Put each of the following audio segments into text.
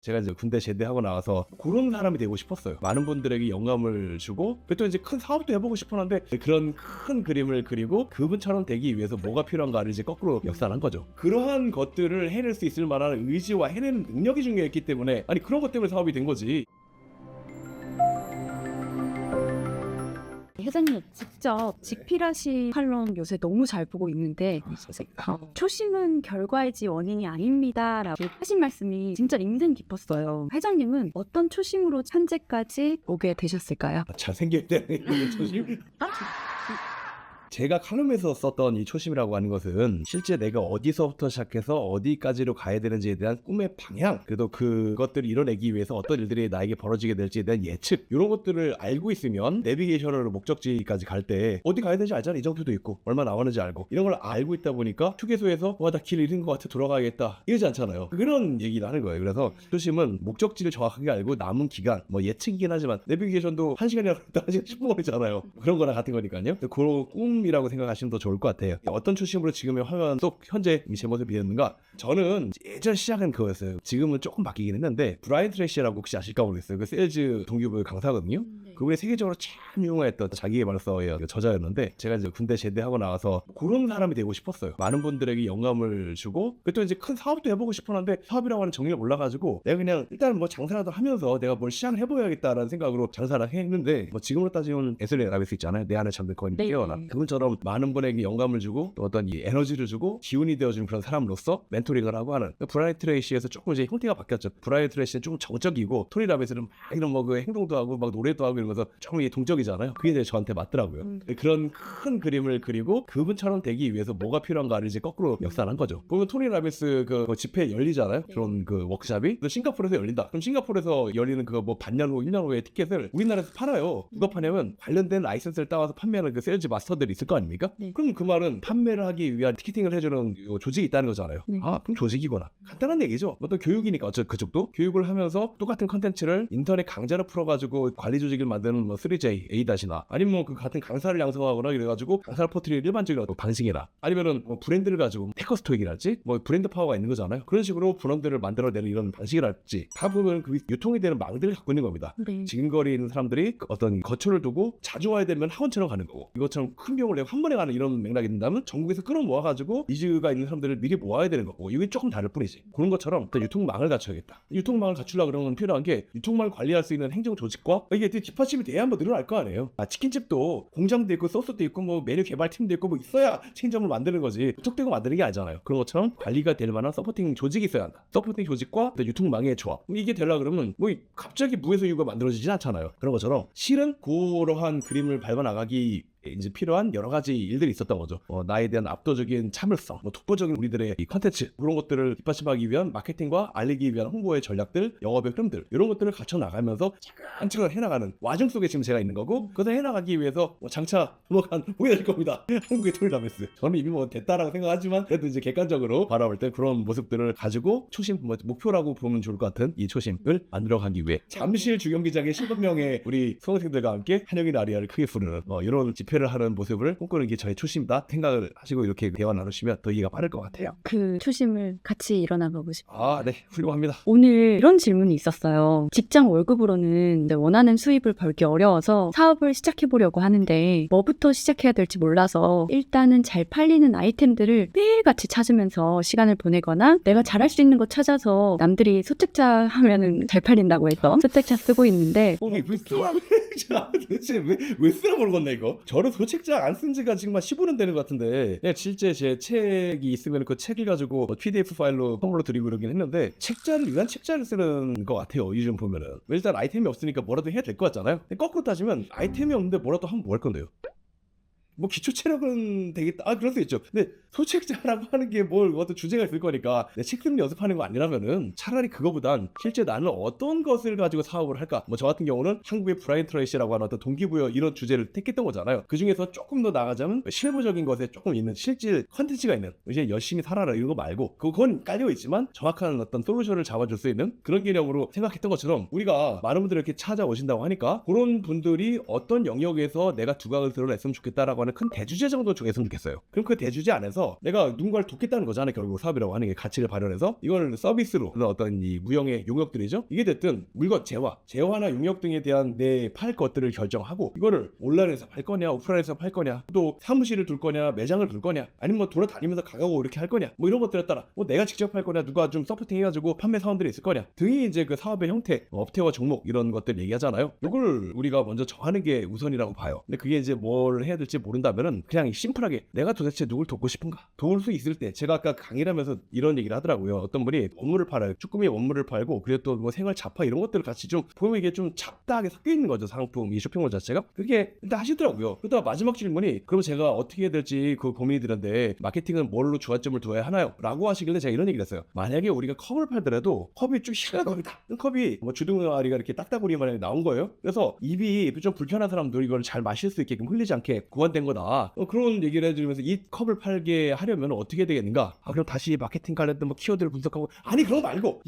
제가 이제 군대 제대하고 나와서 그런 사람이 되고 싶었어요. 많은 분들에게 영감을 주고 또 이제 큰 사업도 해보고 싶었는데 그런 큰 그림을 그리고 그분처럼 되기 위해서 뭐가 필요한가를 이제 거꾸로 역산한 거죠. 그러한 것들을 해낼 수 있을 만한 의지와 해내는 능력이 중요했기 때문에 아니 그런 것 때문에 사업이 된 거지. 회장님 직접 직필하신 칼럼 요새 너무 잘 보고 있는데 초심은 결과이지 원인이 아닙니다라고 하신 말씀이 진짜 인상 깊었어요. 회장님은 어떤 초심으로 현재까지 오게 되셨을까요? 잘생길 때는 초심? 제가 칼럼에서 썼던 이 초심이라고 하는 것은 실제 내가 어디서부터 시작해서 어디까지로 가야 되는지에 대한 꿈의 방향, 그래도 그것들을 이뤄내기 위해서 어떤 일들이 나에게 벌어지게 될지에 대한 예측, 이런 것들을 알고 있으면 내비게이션으로 목적지까지 갈 때 어디 가야 되는지 알잖아. 이정표도 있고 얼마 나오는지 알고 이런 걸 알고 있다 보니까 휴게소에서 와 나 길 잃은 것 같아 돌아가야겠다 이러지 않잖아요. 그런 얘기를 하는 거예요. 그래서 초심은 목적지를 정확하게 알고 남은 기간, 뭐 예측이긴 하지만 내비게이션도 1시간이나 1시간 10분 걸리잖아요. 그런 거랑 같은 거니까요. 그런 꿈이라고 생각하시면 더 좋을 것 같아요. 어떤 초심으로 지금의 화면 속 현재 제 모습이 되는가? 저는 예전 시작은 그거였어요. 지금은 조금 바뀌긴 했는데 브라이언 트레이시라고 혹시 아실까 모르겠어요. 그 세일즈 동기부여 강사거든요. 그분이 세계적으로 참 유명했던 자기개발서의 저자였는데 제가 이제 군대 제대하고 나와서 그런 사람이 되고 싶었어요. 많은 분들에게 영감을 주고 또 이제 큰 사업도 해보고 싶었는데 사업이라고 하는 정의를 몰라가지고 내가 그냥 일단 뭐 장사라도 하면서 내가 뭘 시작을 해보야겠다라는 생각으로 장사를 했는데 뭐 지금으로 따지면 에슬리 라비스 있잖아요. 내 안에 잠든 거인이 깨어나. 그분처럼 많은 분에게 영감을 주고 또 어떤 이 에너지를 주고 기운이 되어주는 그런 사람으로서 멘토링을 하고 하는 브라이언 트레이시에서 조금 이제 형태가 바뀌었죠. 브라이언 트레이시는 조금 정적이고 토니 라비스는 막 이런 뭐 그 행동도 하고 막 노래도 하고 이러면서 조금 동적이잖아요. 그게 이제 저한테 맞더라고요. 그런 큰 그림을 그리고 그분처럼 되기 위해서 뭐가 필요한가를 이제 거꾸로 역산한 거죠. 보면 토니 라비스 그 집회 열리잖아요. 그런 그 워크샵이 싱가포르에서 열린다. 그럼 싱가포르에서 열리는 그거 뭐 반년 후 1년 후에 티켓을 우리나라에서 팔아요. 누가 파냐면 관련된 라이선스를 따와서 판매하는 그 세일즈 마스터들이 있을 거 아닙니까? 네. 그럼 그 말은 판매를 하기 위한 티켓팅을 해주는 조직이 있다는 거잖아요. 네. 아 그럼 조직이구나. 간단한 얘기죠. 어떤 교육이니까 그쪽도 교육을 하면서 똑같은 컨텐츠를 인터넷 강좌로 풀어가지고 관리 조직을 만드는 뭐 3J, A-나 아니면 뭐 그 같은 강사를 양성하거나 이래가지고 강사를 퍼뜨리는 일반적인 방식이나 아니면은 뭐 브랜드를 가지고 테커스토익이랄지 뭐 브랜드 파워가 있는 거잖아요. 그런 식으로 브랜드를 만들어내는 이런 방식이랄지 다 보면 그 유통이 되는 망들을 갖고 있는 겁니다. 네. 지근거리 있는 사람들이 어떤 거처를 두고 자주 와야 되면 학원처럼 가는 거고 이것처럼 큰 비용을 내고 한 번에 가는 이런 맥락이 된다면 전국에서 끌어모아가지고 니즈가 있는 사람들을 미리 모아야 되는 거고 이게 조금 다를 뿐이지. 그런 것처럼 또 유통망을 갖춰야겠다. 유통망을 갖추려고 그러면 필요한 게 유통망을 관리할 수 있는 행정 조직과 이게 뒷받침이 돼야 한번 늘어날 거 아니에요. 치킨집도 공장도 있고 소스도 있고 뭐 메뉴 개발팀도 있고 뭐 있어야 체인점을 만드는 거지 툭대고 만드는 게 아니잖아요. 그런 것처럼 관리가 될 만한 서포팅 조직이 있어야 한다. 서포팅 조직과 유통망의 조합. 이게 되려고 그러면 뭐 갑자기 무에서 유가 만들어지진 않잖아요. 그런 것처럼 실은 그러한 그림을 밟아나가기 이제 필요한 여러 가지 일들이 있었던 거죠. 나에 대한 압도적인 참을성, 독보적인 우리들의 이 컨텐츠 그런 것들을 뒷받침하기 위한 마케팅과 알리기 위한 홍보의 전략들, 영업의 흐름들 이런 것들을 갖춰 나가면서 차근차근 해나가는 와중 속에 지금 제가 있는 거고 그것을 해나가기 위해서 장차 조만간 보게 될 겁니다. 한국의 토니 라비스. 저는 이미 뭐 됐다라고 생각하지만 그래도 이제 객관적으로 바라볼 때 그런 모습들을 가지고 초심, 목표라고 보면 좋을 것 같은 이 초심을 만들어가기 위해 잠실 주경기장의 7명의 우리 수험생들과 함께 한영인 아리아를 크게 부르는 이런 집회를 하는 모습을 꿈꾸는 게 저의 초심이다 생각을 하시고 이렇게 대화 나누시면 더 이해가 빠를 것 같아요. 그 초심을 같이 일어나보고 싶어요. 네, 훌륭합니다. 오늘 이런 질문이 있었어요. 직장 월급으로는 원하는 수입을 벌기 어려워서 사업을 시작해보려고 하는데 뭐부터 시작해야 될지 몰라서 일단은 잘 팔리는 아이템들을 매일같이 찾으면서 시간을 보내거나 내가 잘할 수 있는 거 찾아서 남들이 소책자 하면은 잘 팔린다고 해서 소책자 쓰고 있는데 도대체 왜 쓰라고 그러겠네 이거. 저는 소책자 안 쓴 지가 지금 한 15년 되는 것 같은데 실제 제 책이 있으면 그 책을 가지고 PDF 파일로 선물로 드리고 그러긴 했는데 책자를 위한 책자를 쓰는 것 같아요. 요즘 보면은 일단 아이템이 없으니까 뭐라도 해야 될 것 같잖아요. 근데 거꾸로 따지면 아이템이 없는데 뭐라도 하면 뭐 할 건데요? 뭐 기초 체력은 되겠다. 그럴 수 있죠. 근데 소책자라고 하는 게 뭘 어떤 주제가 있을 거니까 내 책 쓰는 연습하는 거 아니라면은 차라리 그거보단 실제 나는 어떤 것을 가지고 사업을 할까. 뭐 저 같은 경우는 한국의 브라이언 트레이시라고 하는 어떤 동기부여 이런 주제를 택했던 거잖아요. 그 중에서 조금 더 나아가자면 실무적인 것에 조금 있는 실질 컨텐츠가 있는 이제 열심히 살아라 이런 거 말고 그건 깔려 있지만 정확한 어떤 솔루션을 잡아줄 수 있는 그런 개념으로 생각했던 것처럼 우리가 많은 분들이 이렇게 찾아오신다고 하니까 그런 분들이 어떤 영역에서 내가 두각을 드러냈으면 좋겠다라고 하는 하는 큰 대주제 정도 정했으면 좋겠어요. 그럼 그 대주제 안에서 내가 누군가를 돕겠다는 거잖아요. 결국 사업이라고 하는 게 가치를 발현해서 이걸 서비스로 어떤 이 무형의 용역들이죠. 이게 됐든 물건 재화나 용역 등에 대한 내 팔 것들을 결정하고 이거를 온라인에서 팔 거냐 오프라인에서 팔 거냐 또 사무실을 둘 거냐 매장을 둘 거냐 아니면 뭐 돌아다니면서 가가고 이렇게 할 거냐 뭐 이런 것들에 따라 뭐 내가 직접 할 거냐 누가 좀 서포팅 해가지고 판매 사원들이 있을 거냐 등이 이제 그 사업의 형태 업태와 종목 이런 것들 얘기하잖아요. 이걸 우리가 먼저 정하는 게 우선이라고 봐요. 근데 그게 이제 뭘 해야 될지 모른다면은 그냥 심플하게 내가 도대체 누굴 돕고 싶은가 도울 수 있을 때 제가 아까 강의를 하면서 이런 얘기를 하더라고요. 어떤 분이 원물을 팔아요. 쭈꾸미 원물을 팔고 그리고 또 뭐 생활 잡화 이런 것들을 같이 좀 보면 이게 좀 잡다하게 섞여 있는 거죠. 상품 이 쇼핑몰 자체가 그게 일단 하시더라고요. 그러다가 마지막 질문이 그럼 제가 어떻게 해야 될지 그 고민이 드는데 마케팅은 뭘로 주안점을 두어야 하나요? 라고 하시길래 제가 이런 얘기를 했어요. 만약에 우리가 컵을 팔더라도 컵이 좀 시원하다. 컵이 뭐 주둥아리가 이렇게 딱따구리만 나온 거예요. 그래서 입이 좀 불편한 사람도 이걸 잘 마실 수 있게끔 흘리지 않게 구현된 거다. 그런 얘기를 해주면서 이 컵을 팔게 하려면 어떻게 되겠는가? 그럼 다시 마케팅 관련된 뭐 키워드를 분석하고 아니 그런 거 말고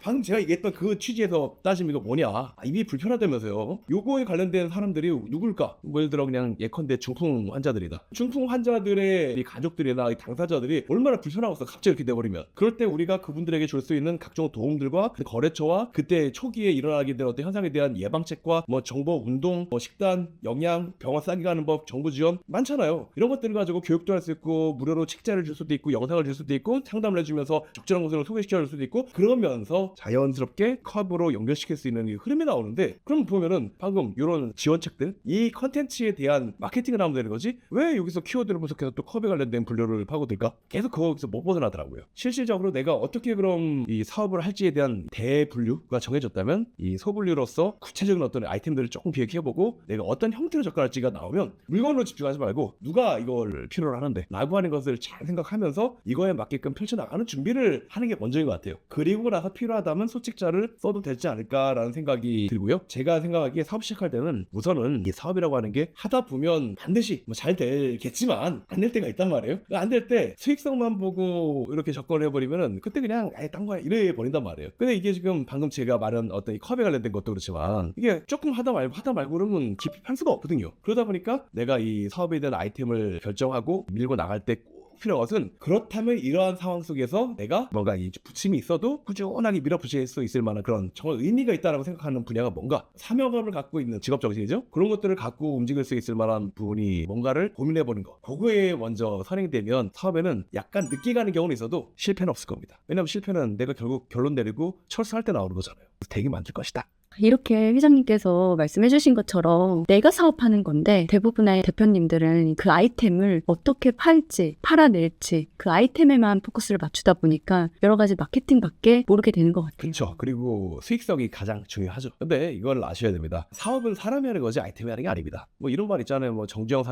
방금 제가 얘기했던 그 취지에서 따지면 이거 뭐냐? 입이 불편하다면서요. 요거에 관련된 사람들이 누굴까? 뭐 예를 들어 그냥 예컨대 중풍 환자들이다. 중풍 환자들의 이 가족들이나 이 당사자들이 얼마나 불편하고서 갑자기 이렇게 돼버리면 그럴 때 우리가 그분들에게 줄 수 있는 각종 도움들과 그 거래처와 그때 초기에 일어나게 된 어떤 현상에 대한 예방책과 뭐 정보 운동, 뭐 식단, 영양, 병원 싸게 가는 법, 정부 지원 많잖아요. 이런 것들을 가지고 교육도 할 수 있고 무료로 책자를 줄 수도 있고 영상을 줄 수도 있고 상담을 해주면서 적절한 곳으로 소개시켜 줄 수도 있고 그러면서 자연스럽게 컵으로 연결시킬 수 있는 이 흐름이 나오는데 그럼 보면은 방금 이런 지원책들 이 컨텐츠에 대한 마케팅을 하면 되는 거지 왜 여기서 키워드를 분석해서 또 컵에 관련된 분류를 파고들까? 계속 거기서 못 벗어나더라고요. 실질적으로 내가 어떻게 그럼 이 사업을 할지에 대한 대분류가 정해졌다면 이 소분류로서 구체적인 어떤 아이템들을 조금 기획해보고 내가 어떤 형태로 접근할지가 나오면 물건으로 집중하지 말고 누가 이걸 필요로 하는데 라고 하는 것을 잘 생각하면서 이거에 맞게끔 펼쳐나가는 준비를 하는 게 먼저인 것 같아요. 그리고 나서 필요하다면 소책자를 써도 되지 않을까라는 생각이 들고요. 제가 생각하기에 사업 시작할 때는 우선은 이 사업이라고 하는 게 하다 보면 반드시 뭐 잘 되겠지만 안 될 때가 있단 말이에요. 안 될 때 수익성만 보고 이렇게 접근을 해버리면은 그때 그냥 딴 거야 이래 버린단 말이에요. 근데 이게 지금 방금 제가 말한 어떤 이 컵에 관련된 것도 그렇지만 이게 조금 하다 말고 그러면 깊이 팔 수가 없거든요. 그러다 보니까 내가 이 사업에 대한 아이템을 결정하고 밀고 나갈 때 필요한 것은 그렇다면 이러한 상황 속에서 내가 뭔가 이 부침이 있어도 꾸준하게 밀어붙일 수 있을 만한 그런 정말 의미가 있다라고 생각하는 분야가 뭔가 사명감을 갖고 있는 직업 정신이죠. 그런 것들을 갖고 움직일 수 있을 만한 부분이 뭔가를 고민해보는 거 그거에 먼저 선행되면 사업에는 약간 늦게 가는 경우는 있어도 실패는 없을 겁니다. 왜냐하면 실패는 내가 결국 결론 내리고 철수할 때 나오는 거잖아요. 되게 많을 것이다. 이렇게 회장님께서 말씀해주신 것처럼 내가 사업하는 건데 대부분의 대표님들은 그 아이템을 어떻게 팔지, 팔아낼지 그 아이템에만 포커스를 맞추다 보니까 여러 가지 마케팅밖에 모르게 되는 것 같아요. 그렇죠. 그리고 수익성이 가장 중요하죠. 근데 이걸 아셔야 됩니다. 사업은 사람이 하는 거지 아이템이 하는 게 아닙니다. 뭐 이런 말 있잖아요. 뭐 정주영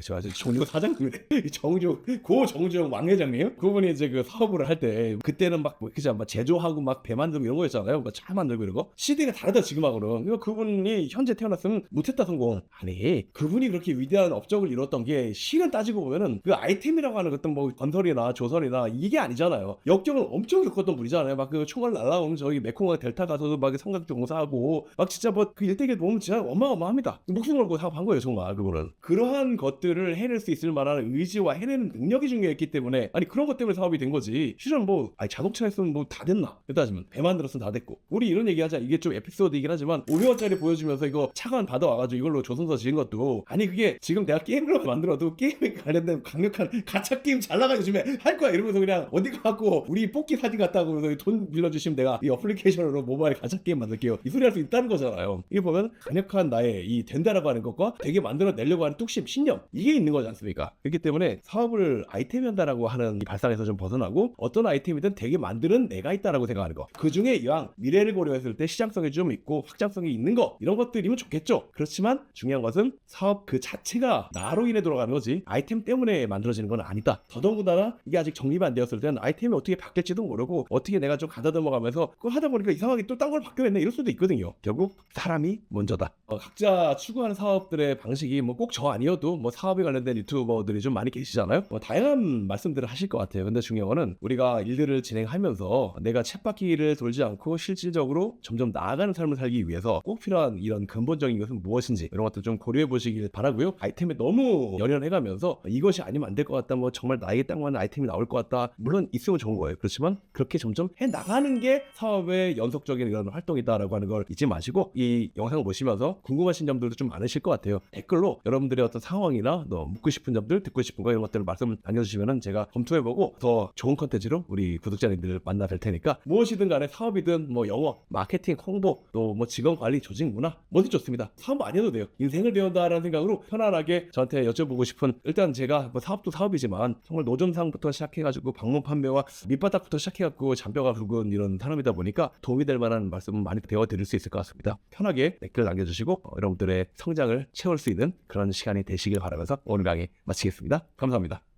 정주영 사장님, 정주영 왕 회장님, 그분이 이제 그 사업을 할 때 그때는 막 그죠, 막 제조하고 막 배 만들고 이런 거였잖아요. 뭐 차 만들고 이런 거. 시대가 다르다. 지금하고는. 그러니까 그분이 현재 태어났으면 못했다 성공. 아니 그분이 그렇게 위대한 업적을 이뤘던 게 실은 따지고 보면은 그 아이템이라고 하는 어떤 뭐 건설이나 조선이나 이게 아니잖아요. 역경을 엄청 겪었던 분이잖아요. 막 그 총알 날라오는 저기 메콩강 델타 가서도 막 삼각 종사하고 막 진짜 뭐 그 일대기를 보면 진짜 어마어마합니다. 목숨 걸고 사업한 거예요 정말. 그분은 그러한 것들을 해낼 수 있을 만한 의지와 해내는 능력이 중요했기 때문에 아니 그런 것 때문에 사업이 된 거지. 실은 뭐 아니 자동차 했으면 뭐 다 됐나? 따지면 배 만들었으면 다 됐고 우리 이런 얘기하자. 이게 좀 에피소드 이긴 하지만 500원짜리 보여주면서 이거 차관 받아와가지고 이걸로 조선소 지은 것도 아니 그게 지금 내가 게임으로 만들어도 게임에 관련된 강력한 가챠 게임 잘 나가 요즘에 할 거야 이러면서 그냥 어디 가갖고 우리 뽑기 사진 같다고 그래서 돈 빌려주시면 내가 이 어플리케이션으로 모바일 가챠 게임 만들게요 이 소리 할 수 있다는 거잖아요. 이게 보면 강력한 나의 이 된다라고 하는 것과 되게 만들어내려고 하는 뚝심 신념 이게 있는 거지 않습니까? 그렇기 때문에 사업을 아이템이 한다라고 하는 이 발상에서 좀 벗어나고 어떤 아이템이든 되게 만드는 내가 있다라고 생각하는 거 그 중에 이왕 미래를 고려했을 때 시장성이 좀 있고 확장성이 있는 거 이런 것들이면 좋겠죠. 그렇지만 중요한 것은 사업 그 자체가 나로 인해 돌아가는 거지 아이템 때문에 만들어지는 건 아니다. 더더군다나 이게 아직 정립이 안 되었을 때는 아이템이 어떻게 바뀔지도 모르고 어떻게 내가 좀 가다듬어가면서 그거 하다 보니까 이상하게 또 딴 걸 바뀌었네 이럴 수도 있거든요. 결국 사람이 먼저다. 각자 추구하는 사업들의 방식이 뭐 꼭 저 아니어도 뭐 사업에 관련된 유튜버들이 좀 많이 계시잖아요. 뭐 다양한 말씀들을 하실 것 같아요. 근데 중요한 거는 우리가 일들을 진행하면서 내가 쳇바퀴를 돌지 않고 실질적으로 점점 나아가는 삶을 살기 위해서 꼭 필요한 이런 근본적인 것은 무엇인지 이런 것들 좀 고려해 보시길 바라고요. 아이템에 너무 연연해가면서 이것이 아니면 안 될 것 같다, 뭐 정말 나에게 딱 맞는 아이템이 나올 것 같다, 물론 있으면 좋은 거예요. 그렇지만 그렇게 점점 해 나가는 게 사업의 연속적인 이런 활동이다라고 하는 걸 잊지 마시고, 이 영상을 보시면서 궁금하신 점들도 좀 많으실 것 같아요. 댓글로 여러분들의 어떤 상황이나 묻고 싶은 점들, 듣고 싶은 거 이런 것들을 말씀 남겨주시면은 제가 검토해보고 더 좋은 컨텐츠로 우리 구독자님들 만나 뵐 테니까, 무엇이든 간에 사업이든 뭐 영업, 마케팅, 홍보, 또 뭐 직원 관리, 조직 문화 뭐든 좋습니다. 사업 안 해도 돼요. 인생을 배운다라는 생각으로 편안하게 저한테 여쭤보고 싶은, 일단 제가 뭐 사업도 사업이지만 정말 노점상부터 시작해가지고 방문 판매와 밑바닥부터 시작해갖고 잔뼈가 굵은 이런 사람이다 보니까 도움이 될 만한 말씀은 많이 배워드릴 수 있을 것 같습니다. 편하게 댓글 남겨주시고 여러분들의 성장을 채울 수 있는 그런 시간이 되시길 바라면서 오늘 강의 마치겠습니다. 감사합니다.